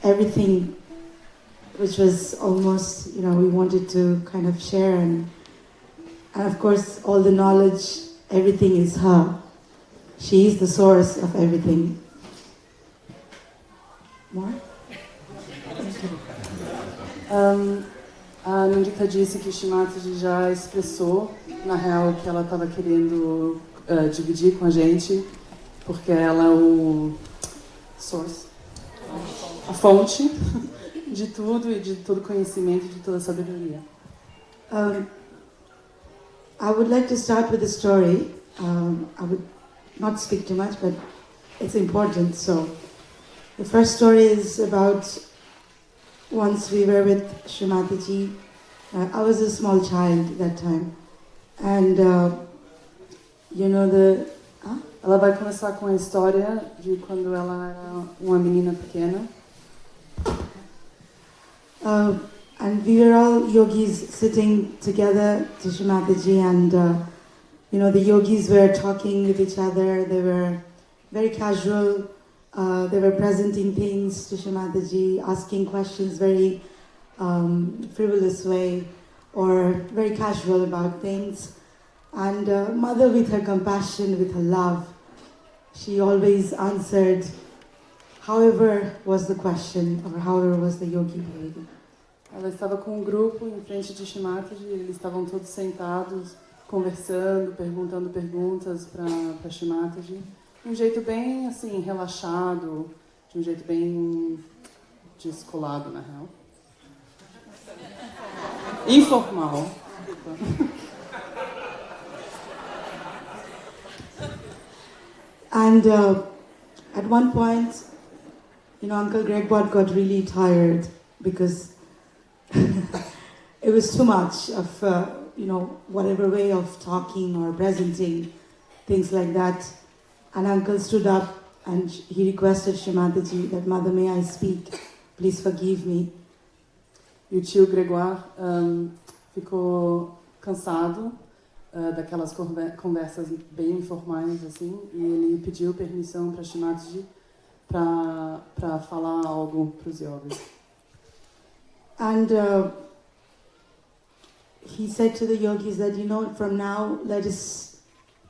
Everything which was almost, we wanted to kind of share, and of course all the knowledge, everything is her. She is the source of everything. More? A Anandita disse que Shivaratri já expressou, na real, que ela estava querendo dividir com a gente, porque ela é o source, a fonte de tudo e de todo conhecimento e de toda sabedoria. I would like to start with a story. I would not speak too much, but it's important. So, the first story is about once we were with Shivaratri. I was a small child that time, and Ela vai começar com a história de quando ela era uma menina pequena. And we were all yogis sitting together to Shivaratri, and the yogis were talking with each other. They were very casual. They were presenting things to Shivaratri, asking questions very frivolous way, or very casual about things. And Mother, with her compassion, with her love, she always answered however was the question, or however was the yogi behaving. Ela estava com um grupo em frente de Shivaratri, eles estavam todos sentados, conversando, perguntando perguntas para Shivaratri, de um jeito bem assim, relaxado, de um jeito bem descolado, na real. Informal. And at one point, Uncle Gregoire got really tired because it was too much of, whatever way of talking or presenting, things like that. And Uncle stood up and he requested Shivaratri that, Mother, may I speak? Please forgive me. E o tio Gregoire ficou cansado daquelas conversas bem informais, assim, e ele pediu permissão para Shivaratri para falar algo para os yogis. And he said to the yogis that, from now, let us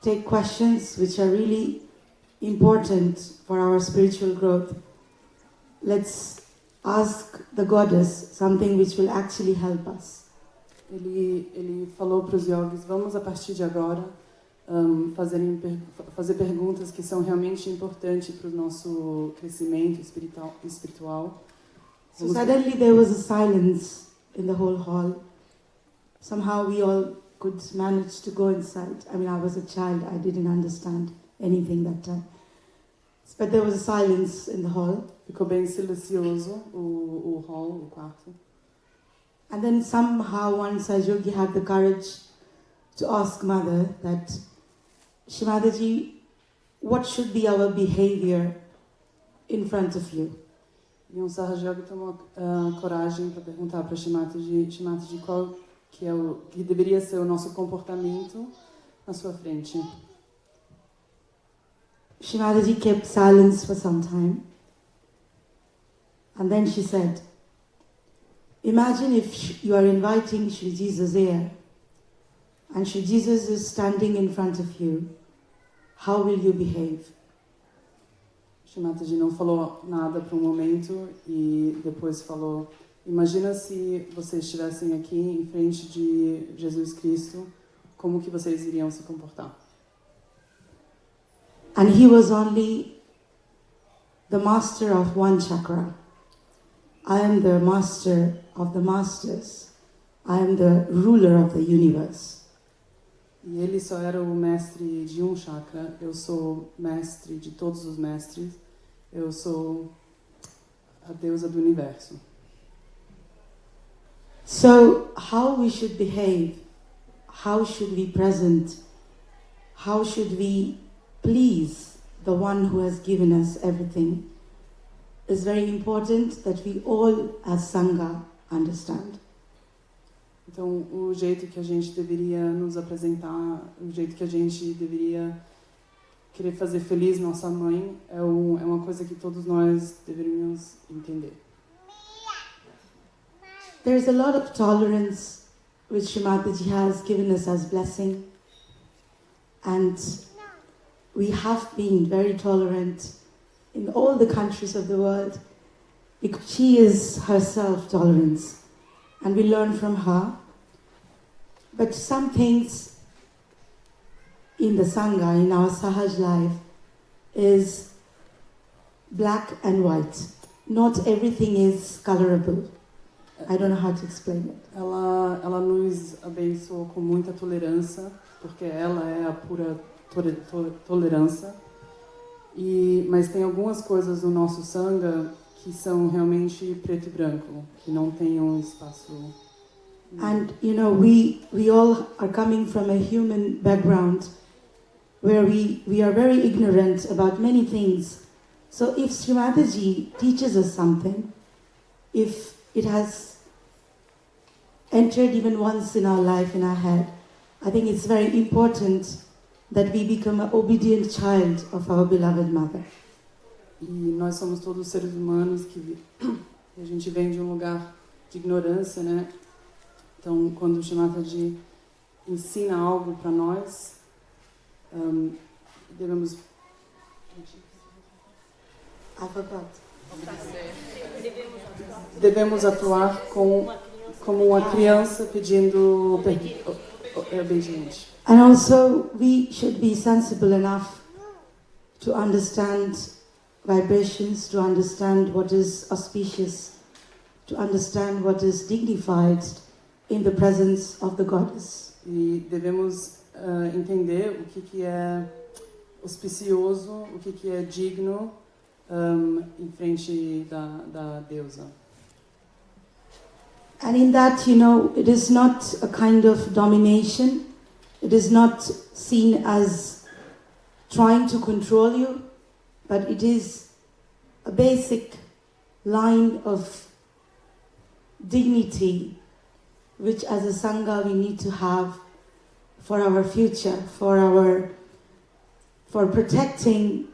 take questions which are really important for our spiritual growth. Let's ask the goddess something which will actually help us. Ele falou para os yogis, vamos a partir de agora fazer perguntas que são realmente importantes para o nosso crescimento espiritual. So suddenly there was a silence in the whole hall. Somehow we all could manage to go inside. I was a child, I didn't understand anything that time. But there was a silence in the hall. Ficou bem silencioso o hall, o quarto. And then somehow one Sahaja had the courage to ask Mother that, Shivaratri, what should be our behavior in front of you? E Sahaja tomou coragem para perguntar para Shivaratri qual que deveria ser o nosso comportamento na sua frente. Shivaratri kept silence for some time. And then she said, imagine if you are inviting Shri Jesus here, and Shri Jesus is standing in front of you. How will you behave? Shivaratri não falou nada por um momento e depois falou, imagina se vocês estivessem aqui em frente de Jesus Cristo, como que vocês iriam se comportar? And he was only the master of one chakra. I am the master of the masters. I am the ruler of the universe. E ele só era o mestre de um chakra. Eu sou mestre de todos os mestres. Eu sou a deusa do universo. So, how we should behave? How should we present? How should we please the one who has given us everything? Is very important that we all as Sangha understand. Então, o jeito que a gente deveria nos apresentar, o jeito que a gente deveria querer fazer feliz nossa mãe é uma coisa que todos nós deveríamos entender. There's a lot of tolerance which Mataji has given us as blessing, and we have been very tolerant in all the countries of the world because she is herself tolerance, and we learn from her. But some things in the Sangha, in our Sahaj life, is black and white. Not everything is colorable. I don't know how to explain it. Ela nos abençoou com muita tolerância, porque ela é a pura tolerância. Mas tem algumas coisas no nosso Sangha que são realmente preto e branco, que não tem espaço. And you know, we all are coming from a human background where we are very ignorant about many things. So if Srimataji teaches us something, if it has entered even once in our life, in our head, I think it's very important that we become an obedient child of our beloved mother. E nós somos todos seres humanos que a gente vem de lugar de ignorância, né? Então, quando o Mataji ensina algo para nós, devemos... I forgot. Devemos atuar como uma criança pedindo obediente. And also, we should be sensible enough to understand vibrations, to understand what is auspicious, to understand what is dignified in the presence of the goddess. E devemos entender o que é auspicioso, o que é digno em frente da deusa. And in that, you know, it is not a kind of domination. It is not seen as trying to control you, but it is a basic line of dignity which as a Sangha we need to have for our future, for protecting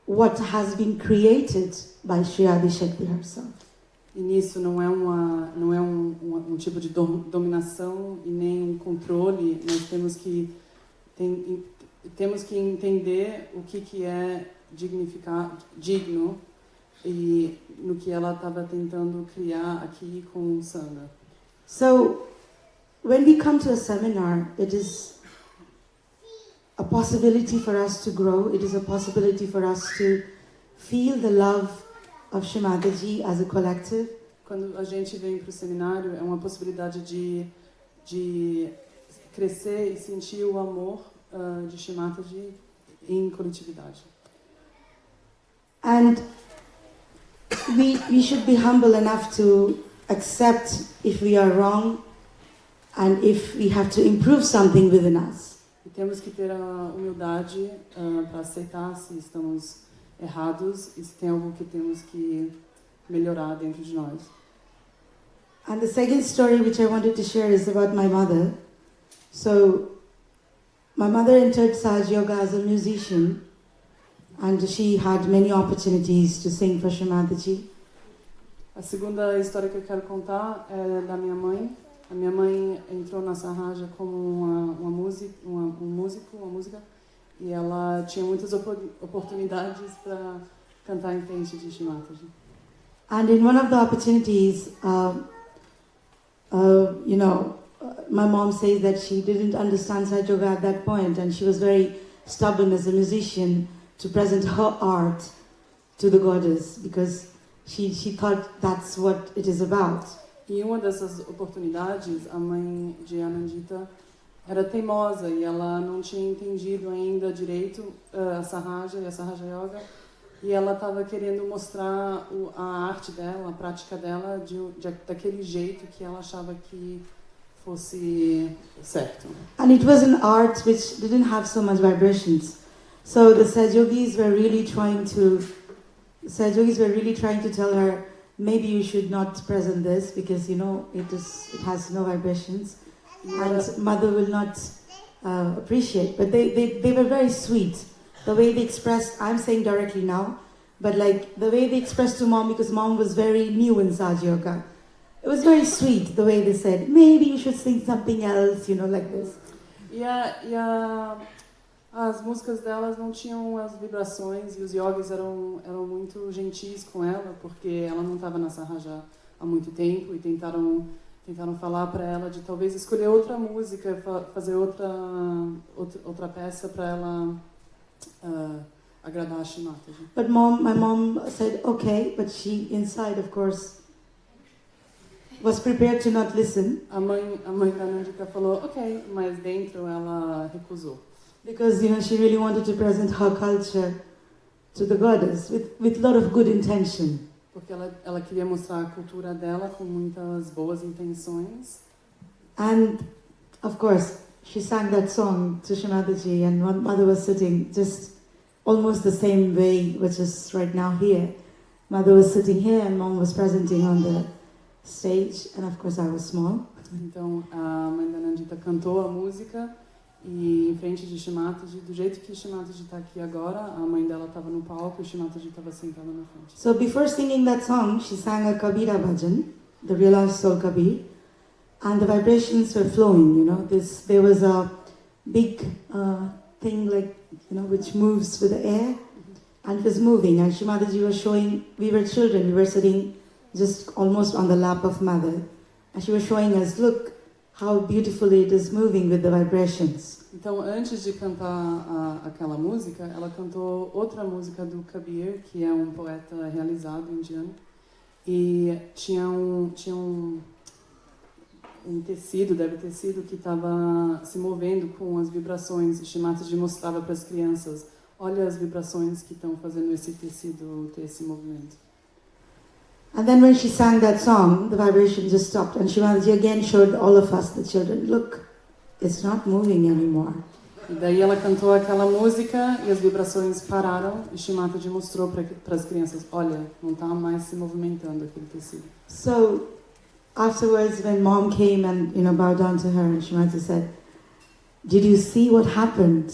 what has been created by Shri Adi Shakti herself. E nisso não é um tipo de dominação e nem controle. Nós temos que entender o que é digno e no que ela estava tentando criar aqui com o Sangha. So, when we come to a seminar, it is a possibility for us to grow. It is a possibility for us to feel the love of Shrimataji as a collective. Quando a gente vem para o seminário, é uma possibilidade de crescer e sentir o amor de Shrimataji em coletividade. And we should be humble enough to accept if we are wrong and if we have to improve something within us. E temos que ter a humildade para aceitar se estamos errados e se tem algo que temos que melhorar dentro de nós. And the second story which I wanted to share is about my mother. So, my mother entered Sahaj Yoga as a musician, and she had many opportunities to sing for Shrimataji. A segunda história que eu quero contar é da minha mãe. A minha mãe entrou na Sahaja como uma música, e ela tinha muitas oportunidades para cantar em frente de Shrimataji. And in one of the opportunities, my mom says that she didn't understand Sahaj Yoga at that point, and she was very stubborn as a musician to present her art to the goddess because she thought that's what it is about. E uma dessas oportunidades, a mãe de Anandita era teimosa e ela não tinha entendido ainda direito a Sahaja e a Sahaja Yoga, e ela estava querendo mostrar a arte dela, a prática dela daquele jeito que ela achava que fosse certo. And it was an art which didn't have so much vibrations. So the Sahaja-yogis were really trying to tell her, maybe you should not present this because, it has no vibrations and mother will not appreciate. But they were very sweet. the way they expressed, I'm saying directly now, but like the way they expressed to mom, because mom was very new in Sahaja Yoga. It was very sweet, the way they said, maybe you should sing something else, like this. As músicas delas não tinham as vibrações e os yogis eram muito gentis com ela, porque ela não estava na Sahaja há muito tempo e tentaram falar para ela de talvez escolher outra música, fazer outra peça para ela agradar a Shimataji. But my mom said, okay, but she inside, of course, was prepared to not listen. A mãe da Anandita falou, ok, mas dentro ela recusou. Because, she really wanted to present her culture to the goddess with a lot of good intention. Porque ela queria mostrar a cultura dela com muitas boas intenções. And, of course, she sang that song to Shimataji, and one mother was sitting just almost the same way, which is right now here. Mother was sitting here and mom was presenting on the stage, and of course I was small. Então a mãe da Anandita cantou a música e em frente de Shimataji, do jeito que Shimataji está aqui agora, a mãe dela estava no palco e Shimataji estava sentada na frente. So before singing that song, she sang a Kabira bhajan, the realized soul Kabir, and the vibrations were flowing. There was a big thing like which moves with the air, and it was moving. And Shimataji was showing. We were children. We were sitting just almost on the lap of mother, and she was showing us, look how beautifully it is moving with the vibrations. Então, antes de cantar aquela música, ela cantou outra música do Kabir, que é um poeta realizado indiano, e tinha um tecido, deve ter sido, que estava se movendo com as vibrações. E Shimataji mostrava para as crianças, olha as vibrações que estão fazendo esse tecido ter esse movimento. And then when she sang that song, the vibration just stopped. And Shimataji again showed all of us, the children, look, it's not moving anymore. E daí ela cantou aquela música e as vibrações pararam. E Shimataji mostrou para as crianças, olha, não está mais se movimentando aquele tecido. So afterwards, when mom came and bowed down to her, and Shimataji said, did you see what happened?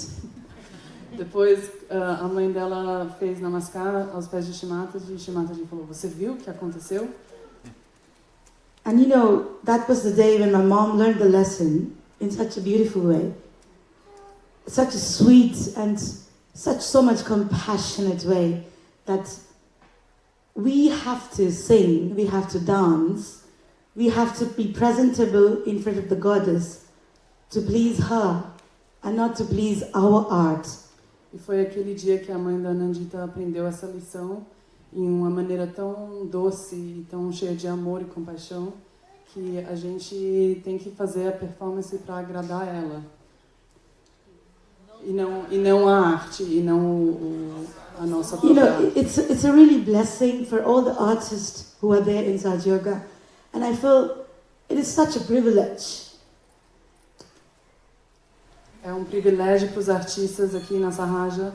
Depois a mãe dela fez namaskar aos pés de Shimataji e Shimataji falou, você viu o que aconteceu? And that was the day when my mom learned the lesson in such a beautiful way. Such a sweet and so much compassionate way that we have to sing, we have to dance, we have to be presentable in front of the goddess to please her and not to please our art. E foi aquele dia que a mãe da Anandita aprendeu essa lição em uma maneira tão doce e tão cheia de amor e compaixão que a gente tem que fazer a performance para agradar ela. E não a arte, e não a nossa própria arte. It's a really blessing for all the artists who are there in Sahaja Yoga. And I feel it is such a privilege. É um privilégio para os artistas aqui na Sahaja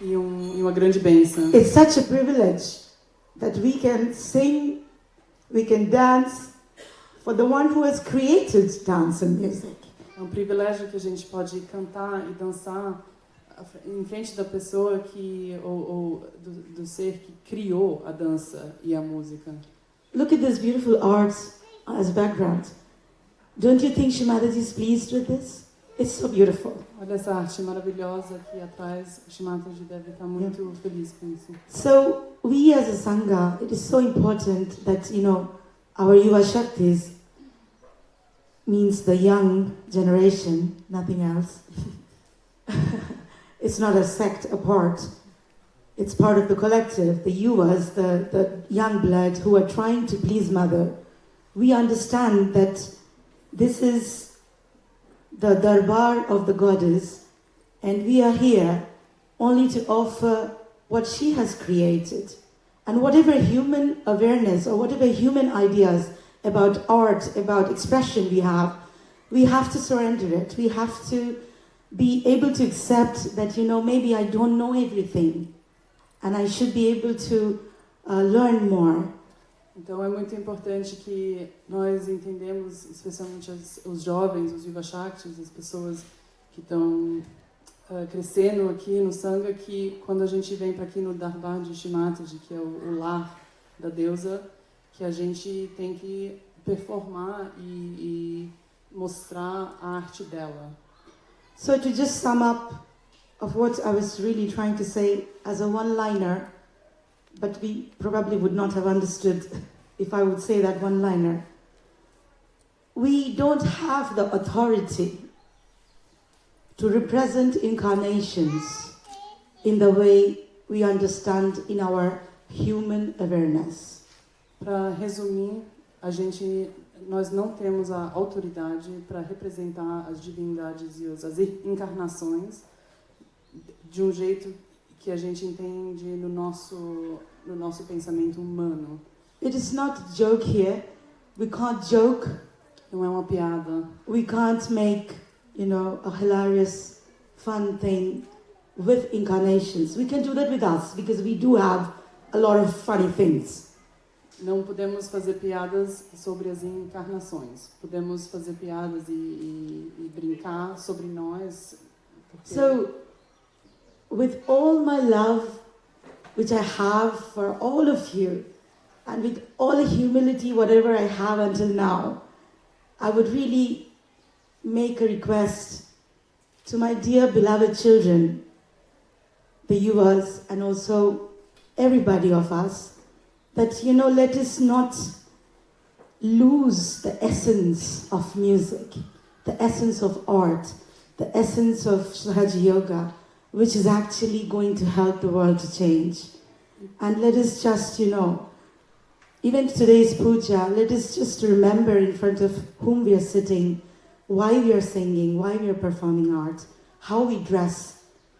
e uma grande bênção. It's such a privilege that we can sing, we can dance for the one who has created dance and music. É um privilégio que a gente pode cantar e dançar em frente da pessoa ou do ser que criou a dança e a música. Look at this beautiful art as background. Don't you think Shimataji is pleased with this? It's so beautiful. Olha essa arte maravilhosa aqui atrás. Shimataji deve estar muito feliz com isso. So we as a Sangha, it is so important that, our Yuva Shaktis means the young generation, nothing else. It's not a sect apart. It's part of the collective, the Yuvas, the young blood who are trying to please Mother. We understand that this is the darbar of the goddess, and we are here only to offer what she has created. And whatever human awareness or whatever human ideas about art, about expression we have to surrender it. We have to be able to accept that, maybe I don't know everything, and I should be able to learn more. Então é muito importante que nós entendemos, especialmente os jovens, os Yuva Shaktis, as pessoas que estão crescendo aqui no Sangha, que quando a gente vem para aqui no Darbar de Shivaratri, que é o lar da deusa, que a gente tem que performar e mostrar a arte dela. So to just sum up of what I was really trying to say as a one-liner, but we probably would not have understood if I would say that one-liner. We don't have the authority to represent incarnations in the way we understand in our human awareness. Para resumir, nós não temos a autoridade para representar as divindades e as encarnações de um jeito que a gente entende no nosso pensamento humano. It is not a joke here. We can't joke. Não é uma piada. We can't make, a hilarious, fun thing with incarnations. We can do that with us because we do have a lot of funny things. Não podemos fazer piadas sobre as encarnações. Podemos fazer piadas e brincar sobre nós. So, with all my love, which I have for all of you, and with all the humility, whatever I have until now, I would really make a request to my dear beloved children, the viewers, and also everybody of us, that, let us not lose the essence of music, the essence of art, the essence of Sahaja Yoga, which is actually going to help the world to change. And let us just, even today's puja, let us just remember in front of whom we are sitting, why we are singing, why we are performing art, how we dress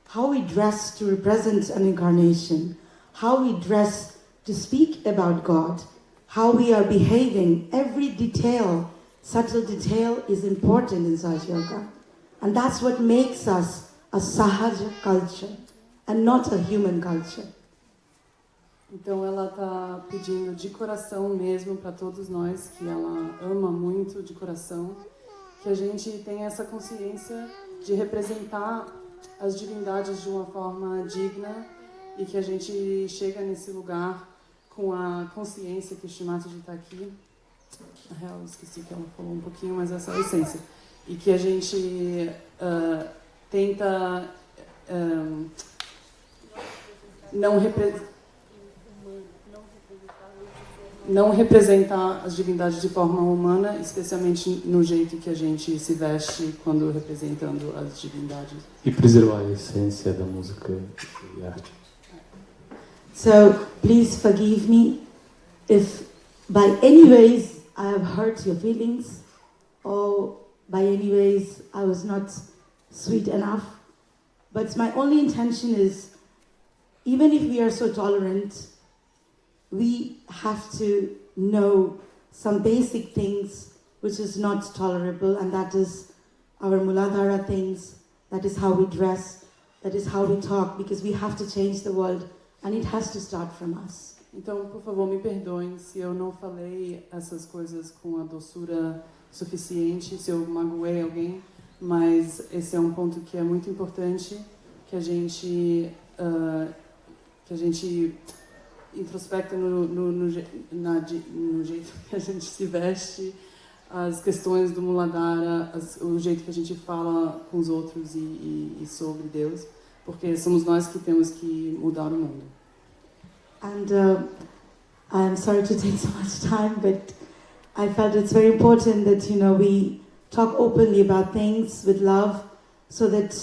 to represent an incarnation, how we dress to speak about God, how we are behaving. Every detail, subtle detail, is important in Sahaja Yoga. And that's what makes us a Sahaja culture and not a human culture. Então ela está pedindo de coração mesmo para todos nós, que ela ama muito de coração, que a gente tenha essa consciência de representar as divindades de uma forma digna e que a gente chega nesse lugar com a consciência que o Shivaratri está aqui. Na real, eu esqueci que ela falou um pouquinho, mas essa é a essência. E que a gente tenta não representar as divindades de forma humana, especialmente no jeito que a gente se veste quando representando as divindades. E preservar a essência da música e arte. So, please forgive me if by any ways I have hurt your feelings or by any ways I was not sweet enough. But my only intention is, even if we are so tolerant, we have to know some basic things which is not tolerable, and that is our Muladhara things, that is how we dress, that is how we talk, because we have to change the world, and it has to start from us. Então, por favor, me perdoem se eu não falei essas coisas com a doçura suficiente, se eu magoei alguém, mas esse é um ponto que é muito importante, que a gente introspecta no jeito que a gente se veste, as questões do Muladhara, o jeito que a gente fala com os outros e sobre Deus, porque somos nós que temos que mudar o mundo. And I'm sorry to take so much time, but I felt it's very important that, we talk openly about things with love so that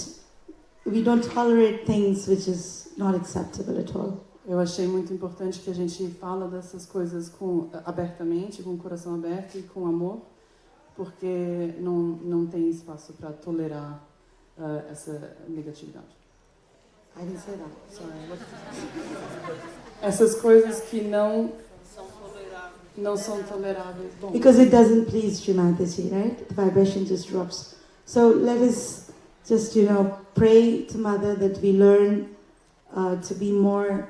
we don't tolerate things which is not acceptable at all. Eu achei muito importante que a gente fala dessas coisas abertamente, com o coração aberto e com amor, porque não tem espaço para tolerar essa negatividade. I didn't say that. Sorry. Essas coisas que não são toleráveis. Bom, because it doesn't please Srimataji, right? The vibration just drops. So let us just, pray to Mother that we learn to be more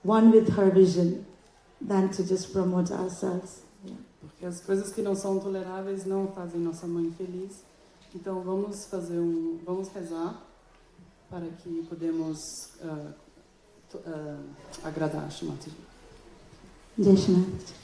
one with her vision than to just promote ourselves. Yeah. Porque as coisas que não são toleráveis não fazem nossa mãe feliz. Então vamos rezar para que podemos agradar a Shivaratri. Jai Shivaratri.